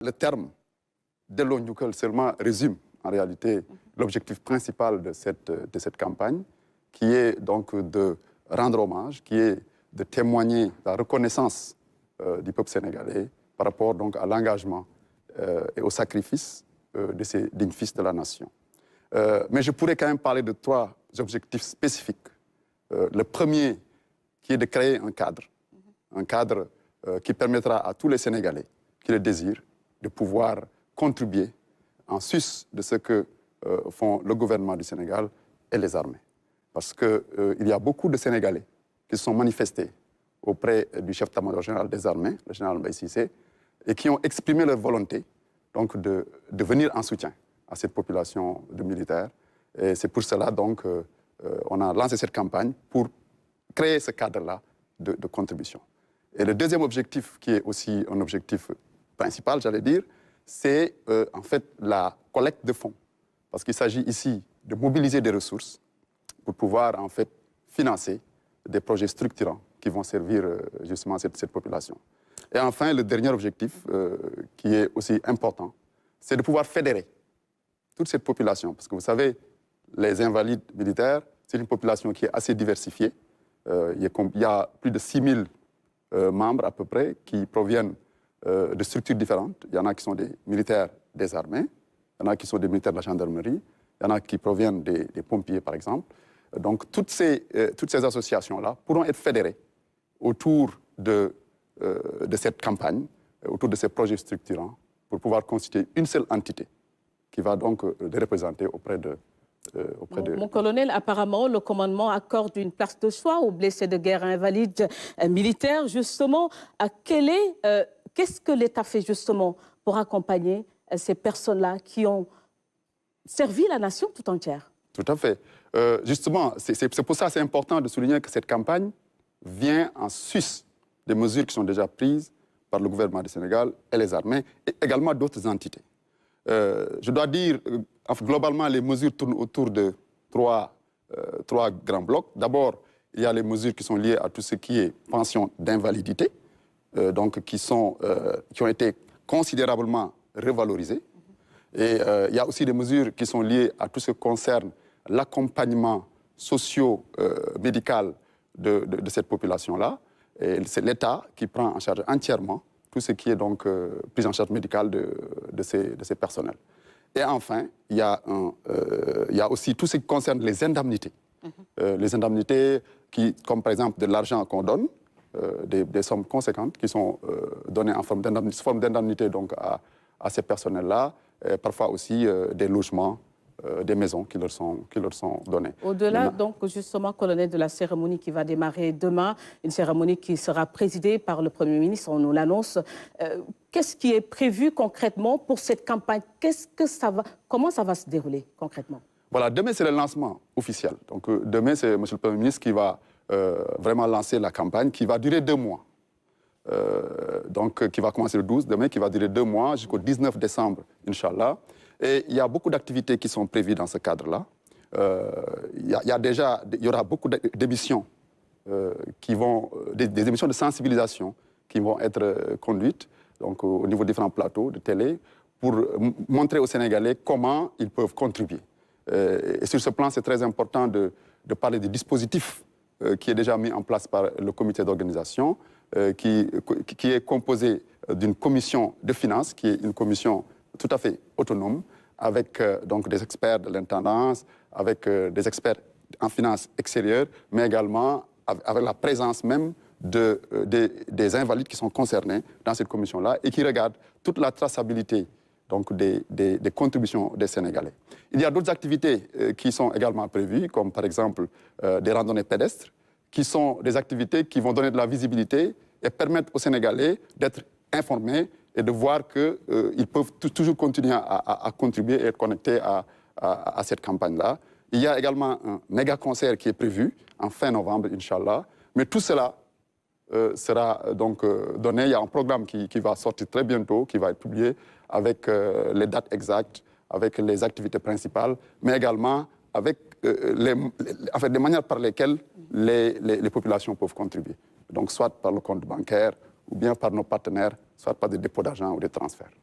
Le terme Delloo Njukkal seulement résume en réalité l'objectif principal de cette campagne, qui est donc de rendre hommage, qui est de témoigner la reconnaissance du peuple sénégalais par rapport donc à l'engagement et au sacrifice de ces dignes fils de la nation. Mais je pourrais quand même parler de 3 objectifs spécifiques. Le premier, qui est de créer un cadre qui permettra à tous les Sénégalais qui le désirent de pouvoir contribuer en sus de ce que font le gouvernement du Sénégal et les armées. Parce qu'il y a beaucoup de Sénégalais qui se sont manifestés auprès du chef d'état-major général des armées, le général Mbaye Cissé, et qui ont exprimé leur volonté donc, de venir en soutien à cette population de militaires. Et c'est pour cela donc on a lancé cette campagne pour créer ce cadre-là de contribution. Et le deuxième objectif, qui est aussi un objectif principal, j'allais dire, c'est en fait la collecte de fonds. Parce qu'il s'agit ici de mobiliser des ressources pour pouvoir en fait financer des projets structurants qui vont servir justement cette population. Et enfin, le dernier objectif, qui est aussi important, c'est de pouvoir fédérer toute cette population. Parce que vous savez, les invalides militaires, c'est une population qui est assez diversifiée. Il y a plus de 6000 membres à peu près qui proviennent de structures différentes. Il y en a qui sont des militaires des armées, il y en a qui sont des militaires de la gendarmerie, il y en a qui proviennent des pompiers, par exemple. Donc, toutes ces associations-là pourront être fédérées autour de cette campagne, autour de ces projets structurants, pour pouvoir constituer une seule entité qui va donc les représenter auprès de... Mon colonel, apparemment, le commandement accorde une place de choix aux blessés de guerre invalides militaires. Justement, qu'est-ce que l'État fait justement pour accompagner ces personnes-là qui ont servi la nation tout entière? Tout à fait. Justement, c'est pour ça que c'est important de souligner que cette campagne vient en sus des mesures qui sont déjà prises par le gouvernement du Sénégal et les armées, et également d'autres entités. Je dois dire, globalement, les mesures tournent autour de trois grands blocs. D'abord, il y a les mesures qui sont liées à tout ce qui est pension d'invalidité, donc qui ont été considérablement revalorisées. Et il y a aussi des mesures qui sont liées à tout ce qui concerne l'accompagnement socio-médical de cette population-là. Et c'est l'État qui prend en charge entièrement tout ce qui est donc prise en charge médicale de ces personnels. Et enfin, il y a aussi tout ce qui concerne les indemnités. Les indemnités comme par exemple de l'argent qu'on donne, des sommes conséquentes qui sont données en forme d'indemnité donc à ces personnels-là, parfois aussi des logements, des maisons qui leur sont données. Au-delà, donc, justement, colonel, de la cérémonie qui va démarrer demain, une cérémonie qui sera présidée par le Premier ministre, on nous l'annonce. Qu'est-ce qui est prévu concrètement pour cette campagne? Comment ça va se dérouler concrètement? Voilà, demain, c'est le lancement officiel. Donc, demain, c'est M. le Premier ministre qui va vraiment lancer la campagne, qui va durer 2 mois. Donc, qui va commencer le 12 demain, qui va durer 2 mois jusqu'au 19 décembre, Inch'Allah. Et il y a beaucoup d'activités qui sont prévues dans ce cadre-là. Il y aura beaucoup d'émissions des émissions de sensibilisation qui vont être conduites donc, au niveau des différents plateaux de télé pour montrer aux Sénégalais comment ils peuvent contribuer. Et sur ce plan, c'est très important de parler du dispositif qui est déjà mis en place par le comité d'organisation, qui est composé d'une commission de finances, qui est une commission tout à fait autonome, avec donc des experts de l'intendance, avec des experts en finances extérieures, mais également avec la présence même des invalides qui sont concernés dans cette commission-là et qui regardent toute la traçabilité donc, des contributions des Sénégalais. Il y a d'autres activités qui sont également prévues, comme par exemple des randonnées pédestres, qui sont des activités qui vont donner de la visibilité et permettre aux Sénégalais d'être informés et de voir qu'ils peuvent toujours continuer à contribuer et être connectés à cette campagne-là. Il y a également un méga concert qui est prévu en fin novembre, Inch'Allah. Mais tout cela sera donc donné. Il y a un programme qui va sortir très bientôt, qui va être publié avec les dates exactes, avec les activités principales, mais également avec des manières par lesquelles les populations peuvent contribuer. Donc soit par le compte bancaire, ou bien par nos partenaires, soit par des dépôts d'argent ou des transferts.